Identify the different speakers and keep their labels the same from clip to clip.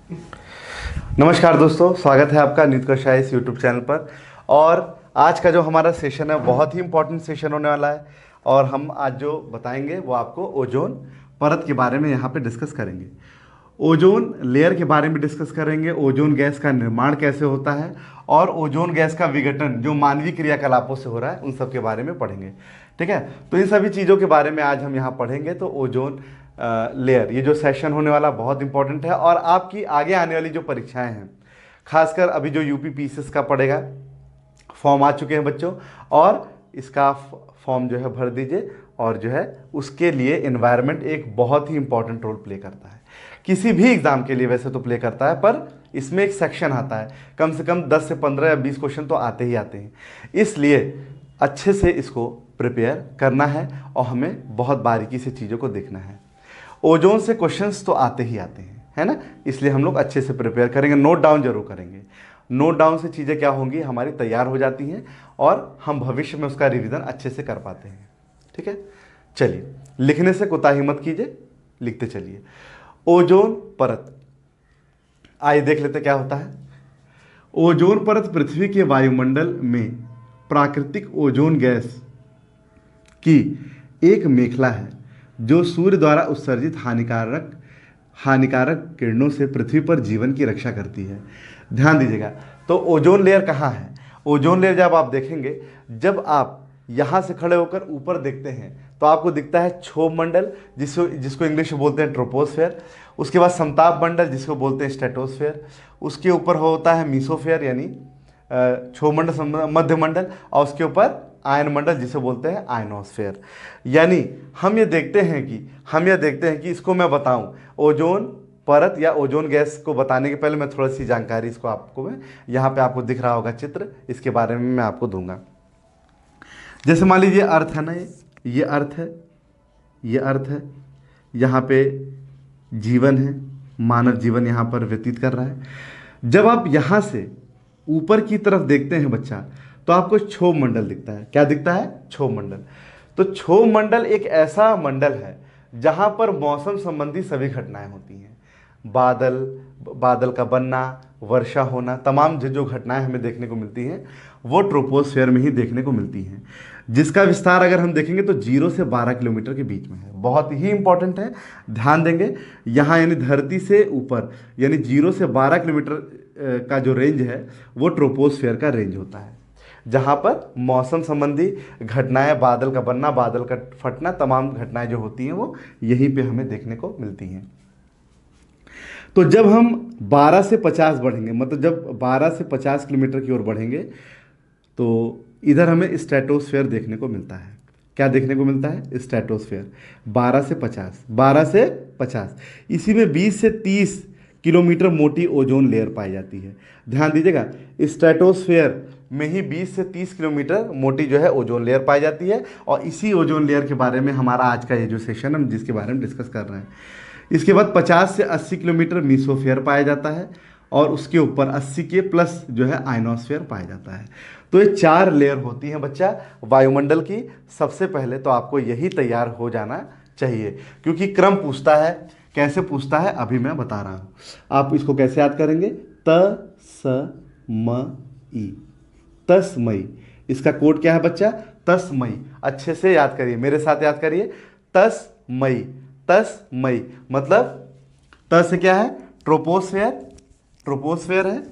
Speaker 1: नमस्कार दोस्तों, स्वागत है आपका नीत कौशाल इस यूट्यूब चैनल पर। और आज का जो हमारा सेशन है बहुत ही इम्पोर्टेंट सेशन होने वाला है। और हम आज जो बताएंगे वो आपको ओजोन परत के बारे में यहाँ पे डिस्कस करेंगे। ओजोन लेयर के बारे में डिस्कस करेंगे, ओजोन गैस का निर्माण कैसे होता है और ओजोन गैस का विघटन जो मानवीय क्रियाकलापों से हो रहा है उन सब के बारे में पढ़ेंगे। ठीक है, तो इन सभी चीज़ों के बारे में आज हम यहाँ पढ़ेंगे। तो ओजोन लेयर, ये जो सेशन होने वाला बहुत इंपॉर्टेंट है और आपकी आगे आने वाली जो परीक्षाएं हैं, खासकर अभी जो यूपी पीसीएस का पड़ेगा, फॉर्म आ चुके हैं बच्चों, और इसका फॉर्म जो है भर दीजिए। और जो है उसके लिए एनवायरनमेंट एक बहुत ही इंपॉर्टेंट रोल प्ले करता है, किसी भी एग्जाम के लिए वैसे तो प्ले करता है, पर इसमें एक सेक्शन आता है, कम से कम 10 से 15 या 20 क्वेश्चन तो आते ही आते हैं। इसलिए अच्छे से इसको प्रिपेयर करना है और हमें बहुत बारीकी से चीज़ों को देखना है। ओजोन से क्वेश्चंस तो आते ही आते हैं, है ना, इसलिए हम लोग अच्छे से प्रिपेयर करेंगे, नोट डाउन जरूर करेंगे। नोट डाउन से चीज़ें क्या होंगी, हमारी तैयार हो जाती हैं और हम भविष्य में उसका रिवीजन अच्छे से कर पाते हैं। ठीक है, चलिए, लिखने से कोताही मत कीजिए, लिखते चलिए। ओजोन परत, आइए देख लेते क्या होता है। ओजोन परत पृथ्वी के वायुमंडल में प्राकृतिक ओजोन गैस की एक मेखला है जो सूर्य द्वारा उत्सर्जित हानिकारक किरणों से पृथ्वी पर जीवन की रक्षा करती है। ध्यान दीजिएगा, तो ओजोन लेयर कहाँ है? ओजोन लेयर जब आप देखेंगे, जब आप यहाँ से खड़े होकर ऊपर देखते हैं तो आपको दिखता है क्षोभ मंडल, जिसको इंग्लिश में बोलते हैं ट्रोपोस्फेयर। उसके बाद समताप मंडल, जिसको बोलते हैं स्ट्रेटोस्फेयर। उसके ऊपर होता है मीसोफेयर यानी क्षोभ मंडल, मध्य मंडल, और उसके ऊपर आयन मंडल, जिसे बोलते हैं आयनोस्फेयर। यानी हम ये देखते हैं कि इसको मैं बताऊं, ओजोन परत या ओजोन गैस को बताने के पहले मैं थोड़ी सी जानकारी इसको आपको यहाँ पे आपको दिख रहा होगा चित्र, इसके बारे में मैं आपको दूंगा। जैसे मान लीजिए अर्थ है ना, ये अर्थ है, ये अर्थ है, यहाँ पे जीवन है, मानव जीवन यहाँ पर व्यतीत कर रहा है। जब आप यहाँ से ऊपर की तरफ देखते हैं बच्चा, तो आपको क्षोभ मंडल दिखता है। क्या दिखता है? क्षोभ मंडल। तो क्षोभ मंडल एक ऐसा मंडल है जहां पर मौसम संबंधी सभी घटनाएं होती हैं। बादल का बनना, वर्षा होना, तमाम जो घटनाएं हमें देखने को मिलती हैं वो ट्रोपोस्फेयर में ही देखने को मिलती हैं, जिसका विस्तार अगर हम देखेंगे तो 0 से 12 किलोमीटर के बीच में है। बहुत ही इंपॉर्टेंट है, ध्यान देंगे। यहाँ यानी धरती से ऊपर यानी 0 से 12 किलोमीटर का जो रेंज है वो ट्रोपोस्फेयर का रेंज होता है, जहाँ पर मौसम संबंधी घटनाएं, बादल का बनना, बादल का फटना, तमाम घटनाएं जो होती हैं वो यहीं पे हमें देखने को मिलती हैं। तो जब हम 12 से 50 बढ़ेंगे, मतलब जब 12 से 50 किलोमीटर की ओर बढ़ेंगे, तो इधर हमें स्ट्रेटोस्फेयर देखने को मिलता है। क्या देखने को मिलता है? स्ट्रेटोस्फेयर। 12 से 50, 12 से 50, इसी में 20 से 30 किलोमीटर मोटी ओजोन लेयर पाई जाती है। ध्यान दीजिएगा, स्ट्रेटोस्फेयर में ही 20 से 30 किलोमीटर मोटी जो है ओजोन लेयर पाई जाती है। और इसी ओजोन लेयर के बारे में हमारा आज का ये जो सेशन हम जिसके बारे में डिस्कस कर रहे हैं। इसके बाद 50 से 80 किलोमीटर मीसोफेयर पाया जाता है और उसके ऊपर 80 के प्लस जो है आयनोस्फेयर पाया जाता है। तो ये 4 लेयर होती हैं बच्चा वायुमंडल की। सबसे पहले तो आपको यही तैयार हो जाना चाहिए, क्योंकि क्रम पूछता है। कैसे पूछता है अभी मैं बता रहा हूँ। आप इसको कैसे याद करेंगे? त स म ई, तस्मई। इसका कोड क्या है बच्चा? तस्मई। अच्छे से याद करिए, मेरे साथ याद करिए। तस्मई, तस्मई मतलब त से क्या है? ट्रोपोस्फेयर, ट्रोपोस्फेयर है।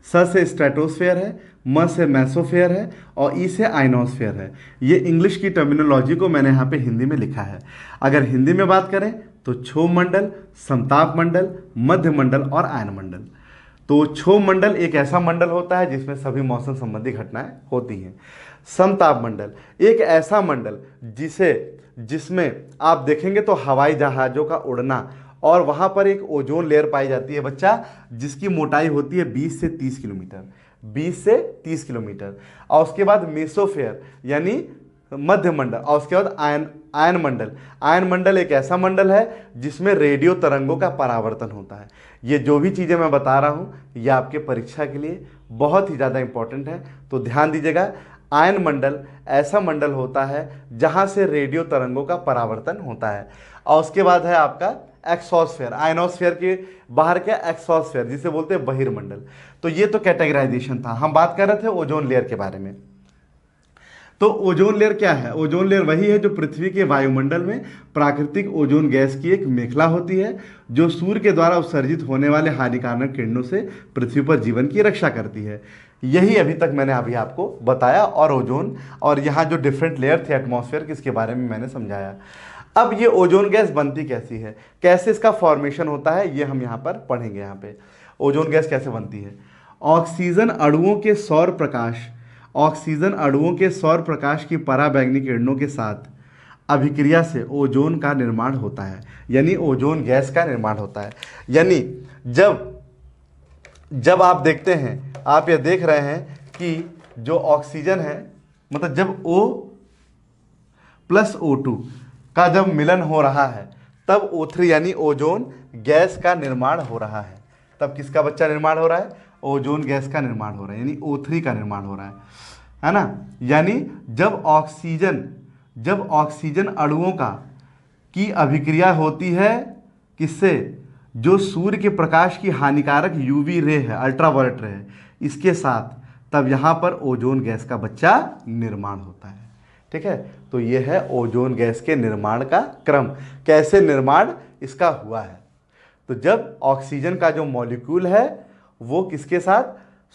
Speaker 1: स से स्ट्रेटोस्फेयर है, म से मेसोफेयर है और ई से आइनोस्फेयर है। ये इंग्लिश की टर्मिनोलॉजी को मैंने यहाँ पे हिंदी में लिखा है। अगर हिंदी में बात करें तो क्षोभ मंडल, समताप मंडल, मध्य मंडल और आयन मंडल। तो क्षोभ मंडल एक ऐसा मंडल होता है जिसमें सभी मौसम संबंधी घटनाएं होती हैं। समताप मंडल एक ऐसा मंडल जिसमें आप देखेंगे तो हवाई जहाज़ों का उड़ना, और वहाँ पर एक ओजोन लेयर पाई जाती है बच्चा, जिसकी मोटाई होती है 20 से 30 किलोमीटर, 20 से 30 किलोमीटर। और उसके बाद मेसोफेयर यानी मध्य मंडल, और उसके बाद आयन मंडल। आयन मंडल एक ऐसा मंडल है जिसमें रेडियो तरंगों का परावर्तन होता है। ये जो भी चीज़ें मैं बता रहा हूँ ये आपके परीक्षा के लिए बहुत ही ज़्यादा इंपॉर्टेंट है, तो ध्यान दीजिएगा। आयन मंडल ऐसा मंडल होता है जहाँ से रेडियो तरंगों का परावर्तन होता है। और उसके बाद है आपका एक्सोस्फेयर, आयनोस्फेयर के बाहर क्या एक्सोस्फेयर, जिसे बोलते हैं बहिर्मंडल। तो ये तो कैटेगराइजेशन था, हम बात कर रहे थे ओजोन लेयर के बारे में। तो ओजोन लेयर क्या है? ओजोन लेयर वही है जो पृथ्वी के वायुमंडल में प्राकृतिक ओजोन गैस की एक मेखला होती है, जो सूर्य के द्वारा उत्सर्जित होने वाले हानिकारक किरणों से पृथ्वी पर जीवन की रक्षा करती है। यही अभी तक मैंने अभी आपको बताया, और ओजोन और यहाँ जो डिफरेंट लेयर थे एटमॉस्फेयर की, इसके बारे में मैंने समझाया। अब ये ओजोन गैस बनती कैसी है, कैसे इसका फॉर्मेशन होता है, ये हम यहाँ पर पढ़ेंगे। यहाँ पे ओजोन गैस कैसे बनती है। ऑक्सीजन अणुओं के सौर प्रकाश, ऑक्सीजन अणुओं के सौर प्रकाश की पराबैंगनी किरणों के साथ अभिक्रिया से ओजोन का निर्माण होता है, यानी ओजोन गैस का निर्माण होता है। यानी जब आप देखते हैं, आप ये देख रहे हैं कि जो ऑक्सीजन है, मतलब जब O प्लस O2 का जब मिलन हो रहा है, तब O3 यानी ओजोन गैस का निर्माण हो रहा है। तब किसका बच्चा निर्माण हो रहा है? ओजोन गैस का निर्माण हो रहा है, यानी O3 का निर्माण हो रहा है ना। यानी जब ऑक्सीजन अणुओं की अभिक्रिया होती है किससे? जो सूर्य के प्रकाश की हानिकारक यूवी रे है, अल्ट्रावायलेट रे है, इसके साथ, तब यहाँ पर ओजोन गैस का बच्चा निर्माण होता है। ठीक है, तो यह है ओजोन गैस के निर्माण का क्रम, कैसे निर्माण इसका हुआ है। तो जब ऑक्सीजन का जो मॉलिक्यूल है वो किसके साथ?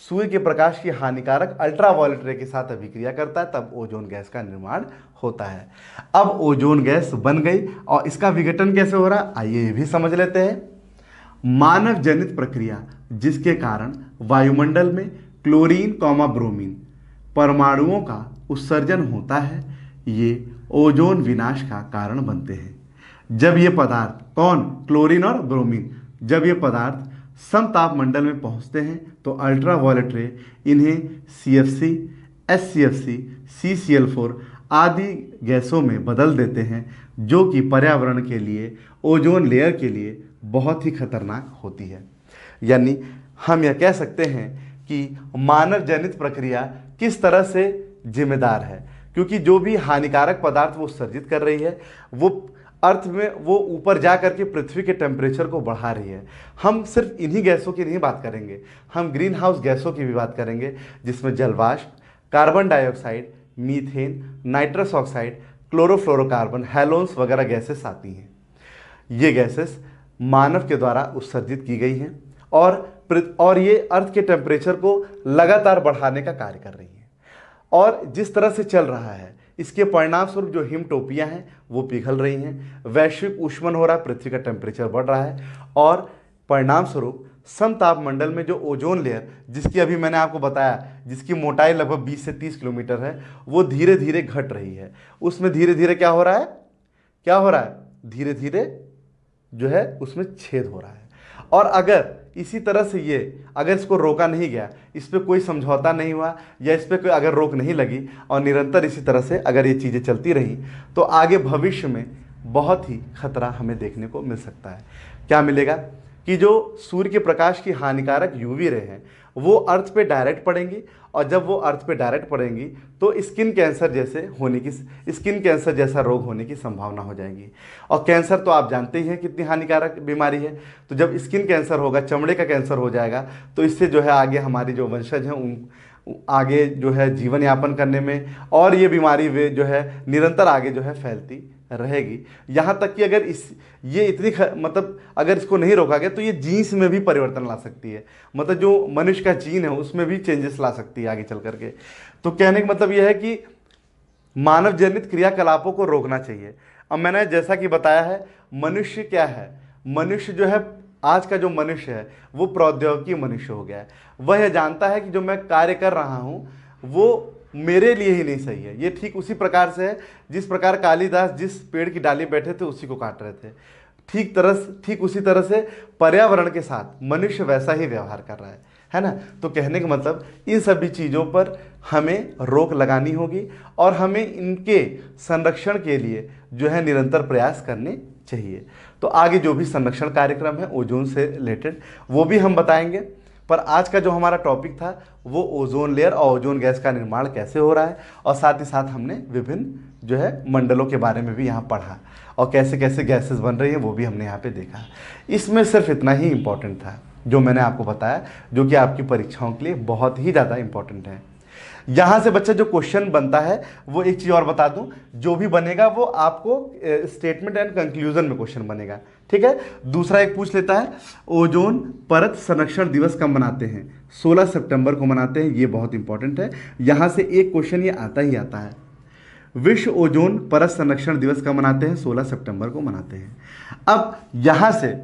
Speaker 1: सूर्य के प्रकाश की हानिकारक अल्ट्रावायलेट रे के साथ अभिक्रिया करता है, तब ओजोन गैस का निर्माण होता है। अब ओजोन गैस बन गई, और इसका विघटन कैसे हो रहा है, आइए ये भी समझ लेते हैं। मानव जनित प्रक्रिया, जिसके कारण वायुमंडल में क्लोरीन ब्रोमीन परमाणुओं का उत्सर्जन होता है, ये ओजोन विनाश का कारण बनते हैं। जब ये पदार्थ, कौन? क्लोरीन और ब्रोमीन, जब ये पदार्थ समतापमंडल में पहुंचते हैं तो अल्ट्रावायलेट रे इन्हें CFC, SCFC, CCl4 आदि गैसों में बदल देते हैं, जो कि पर्यावरण के लिए, ओजोन लेयर के लिए बहुत ही खतरनाक होती है। यानी हम यह कह सकते हैं कि मानव जनित प्रक्रिया किस तरह से जिम्मेदार है, क्योंकि जो भी हानिकारक पदार्थ वो उत्सर्जित कर रही है, वो अर्थ में वो ऊपर जा करके पृथ्वी के टेम्परेचर को बढ़ा रही है। हम सिर्फ इन्हीं गैसों की नहीं बात करेंगे, हम ग्रीन हाउस गैसों की भी बात करेंगे, जिसमें जलवाष्प, carbon dioxide, methane, nitrous oxide, chlorofluorocarbon, halons वगैरह गैसेस आती हैं। ये गैसेस मानव के द्वारा उत्सर्जित की गई हैं और ये अर्थ के टेम्परेचर को लगातार बढ़ाने का कार्य कर रही हैं। और जिस तरह से चल रहा है, इसके परिणाम स्वरूप जो हिमटोपियां हैं वो पिघल रही हैं, वैश्विक ऊष्मन हो रहा है, पृथ्वी का टेम्परेचर बढ़ रहा है, और परिणाम स्वरूप समतापमंडल में जो ओजोन लेयर, जिसकी अभी मैंने आपको बताया, जिसकी मोटाई लगभग 20 से 30 किलोमीटर है, वो धीरे धीरे घट रही है। उसमें धीरे धीरे क्या हो रहा है? धीरे धीरे जो है उसमें छेद हो रहा है। और अगर इसी तरह से अगर इसको रोका नहीं गया, इस पर कोई समझौता नहीं हुआ, या इस पर कोई अगर रोक नहीं लगी, और निरंतर इसी तरह से अगर ये चीज़ें चलती रहीं, तो आगे भविष्य में बहुत ही खतरा हमें देखने को मिल सकता है। क्या मिलेगा? कि जो सूर्य के प्रकाश की हानिकारक यूवी रे हैं वो अर्थ पे डायरेक्ट पड़ेंगी, और जब वो अर्थ पे डायरेक्ट पड़ेंगी तो स्किन कैंसर जैसा रोग होने की संभावना हो जाएगी। और कैंसर तो आप जानते ही हैं कितनी हानिकारक बीमारी है। तो जब स्किन कैंसर होगा, चमड़े का कैंसर हो जाएगा, तो इससे जो है आगे हमारी जो वंशज हैं उन आगे जो है जीवन यापन करने में, और ये बीमारी वे जो है निरंतर आगे जो है फैलती रहेगी। यहाँ तक कि अगर मतलब अगर इसको नहीं रोका गया तो ये जीन्स में भी परिवर्तन ला सकती है, मतलब जो मनुष्य का जीन है उसमें भी चेंजेस ला सकती है आगे चल करके। तो कहने का मतलब यह है कि मानव जनित क्रियाकलापों को रोकना चाहिए। अब मैंने जैसा कि बताया है, मनुष्य क्या है? मनुष्य जो है, आज का जो मनुष्य है वो प्रौद्योगिकी मनुष्य हो गया है। वह यह जानता है कि जो मैं कार्य कर रहा हूँ वो मेरे लिए ही नहीं सही है। ये ठीक उसी प्रकार से है जिस प्रकार कालिदास जिस पेड़ की डाली बैठे थे उसी को काट रहे थे। ठीक उसी तरह से पर्यावरण के साथ मनुष्य वैसा ही व्यवहार कर रहा है ना। तो कहने का मतलब इन सभी चीज़ों पर हमें रोक लगानी होगी, और हमें इनके संरक्षण के लिए जो है निरंतर प्रयास करने चाहिए। तो आगे जो भी संरक्षण कार्यक्रम है ओजोन से रिलेटेड वो भी हम बताएंगे। पर आज का जो हमारा टॉपिक था वो ओजोन लेयर और ओजोन गैस का निर्माण कैसे हो रहा है, और साथ ही साथ हमने विभिन्न जो है मंडलों के बारे में भी यहाँ पढ़ा, और कैसे कैसे गैसेस बन रही हैं वो भी हमने यहाँ पे देखा। इसमें सिर्फ इतना ही इम्पोर्टेंट था जो मैंने आपको बताया, जो कि आपकी परीक्षाओं के लिए बहुत ही ज़्यादा इम्पोर्टेंट है। यहाँ से बच्चा जो क्वेश्चन बनता है वो एक चीज़ और बता दूं, जो भी बनेगा वो आपको स्टेटमेंट एंड कंक्लूजन में क्वेश्चन बनेगा, ठीक है। दूसरा एक पूछ लेता है, ओजोन परत संरक्षण दिवस कब मनाते हैं? 16 सितंबर को मनाते हैं, ये बहुत इंपॉर्टेंट है। यहाँ से एक क्वेश्चन ये आता ही आता है, विश्व ओजोन परत संरक्षण दिवस कब मनाते हैं? 16 सितंबर को मनाते हैं। अब यहाँ से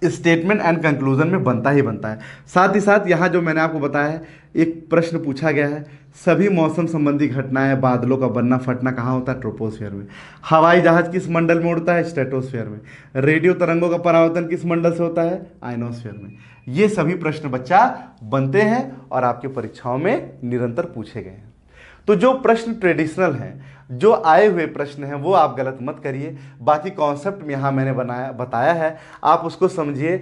Speaker 1: स्टेटमेंट एंड कंक्लूजन में बनता ही बनता है। साथ ही साथ यहाँ जो मैंने आपको बताया है, एक प्रश्न पूछा गया है, सभी मौसम संबंधी घटनाएं, बादलों का बनना फटना कहाँ होता है? ट्रोपोस्फीयर में। हवाई जहाज किस मंडल में उड़ता है? स्ट्रेटोस्फीयर में। रेडियो तरंगों का परावर्तन किस मंडल से होता है? आयनोस्फीयर में। ये सभी प्रश्न बच्चा बनते हैं और आपके परीक्षाओं में निरंतर पूछे गए हैं। तो जो प्रश्न ट्रेडिशनल हैं, जो आए हुए प्रश्न हैं, वो आप गलत मत करिए। बाकी कॉन्सेप्ट यहाँ मैंने बताया है, आप उसको समझिए।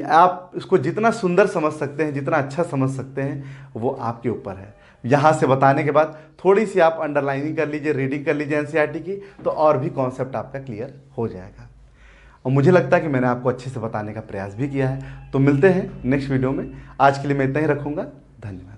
Speaker 1: आप इसको जितना सुंदर समझ सकते हैं, जितना अच्छा समझ सकते हैं, वो आपके ऊपर है। यहाँ से बताने के बाद थोड़ी सी आप अंडरलाइनिंग कर लीजिए, रीडिंग कर लीजिए एनसीईआरटी की, तो और भी कॉन्सेप्ट आपका क्लियर हो जाएगा। और मुझे लगता है कि मैंने आपको अच्छे से बताने का प्रयास भी किया है। तो मिलते हैं नेक्स्ट वीडियो में। आज के लिए मैं इतना ही रखूँगा। धन्यवाद।